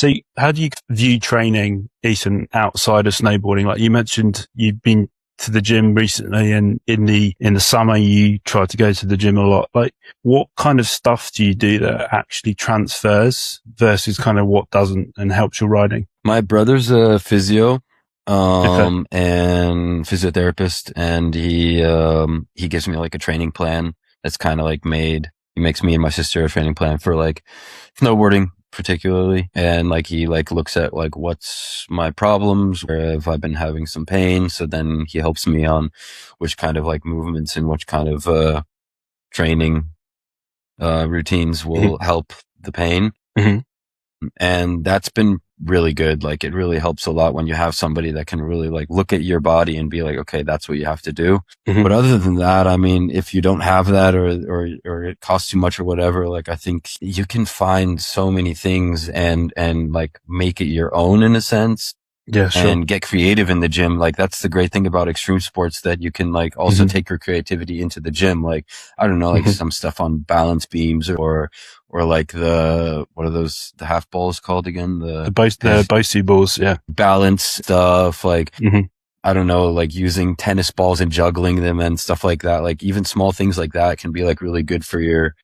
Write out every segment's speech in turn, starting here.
So how do you view training, Ethan, outside of snowboarding? Like you mentioned, you've been to the gym recently, and in the summer you try to go to the gym a lot. Like what kind of stuff do you do that actually transfers versus kind of what doesn't and helps your riding? My brother's a physio, Okay. and physiotherapist, and he gives me like a training plan that's kind of like he makes me and my sister a training plan for like snowboarding particularly. And like, he like looks at like, what's my problems? Where have I been having some pain? So then he helps me on which kind of like movements and which kind of, training, routines will help the pain. Mm-hmm. And that's been really good. Like it really helps a lot when you have somebody that can really like look at your body and be like, okay, that's what you have to do. Mm-hmm. But other than that, I mean, if you don't have that or it costs too much or whatever, like I think you can find so many things and like make it your own in a sense. Yeah, sure. And get creative in the gym. Like that's the great thing about extreme sports, that you can like also take your creativity into the gym. Like, I don't know, like some stuff on balance beams or like what are those, the half balls called again? The Bosu balls. Yeah. Balance stuff. Like, I don't know, like using tennis balls and juggling them and stuff like that. Like even small things like that can be like really good for your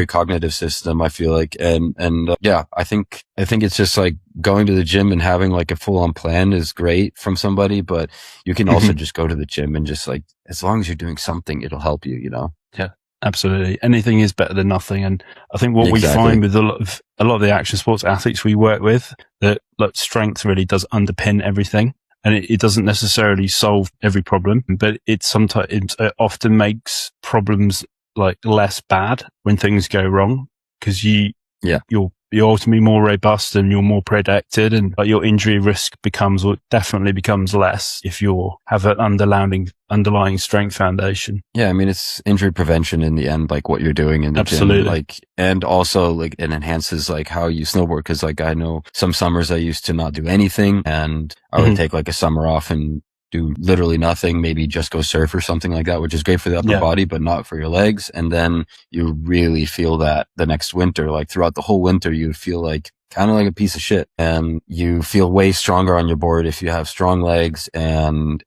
cognitive system, I feel like. Yeah, I think it's just like going to the gym and having like a full on plan is great from somebody, but you can also just go to the gym and just like, as long as you're doing something, it'll help you, you know? Yeah, absolutely. Anything is better than nothing. And I think what we find with a lot of the action sports athletes we work with, that like strength really does underpin everything. And it doesn't necessarily solve every problem, but it often makes problems like less bad when things go wrong, because you're ultimately more robust and you're more protected, and like your injury risk definitely becomes less if you have an underlying strength foundation. Yeah, I mean, it's injury prevention in the end, like what you're doing in the gym. Like, and also like it enhances like how you snowboard. Cause like I know some summers I used to not do anything, and I would take like a summer off and do literally nothing, maybe just go surf or something like that, which is great for the upper body, but not for your legs. And then you really feel that the next winter, like throughout the whole winter, you feel like kind of like a piece of shit, and you feel way stronger on your board if you have strong legs. And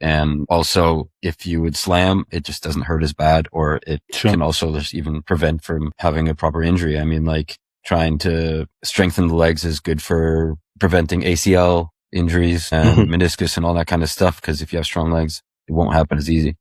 also if you would slam, it just doesn't hurt as bad, or it can also just even prevent from having a proper injury. I mean, like trying to strengthen the legs is good for preventing ACL injuries and meniscus and all that kind of stuff, because if you have strong legs, it won't happen as easy.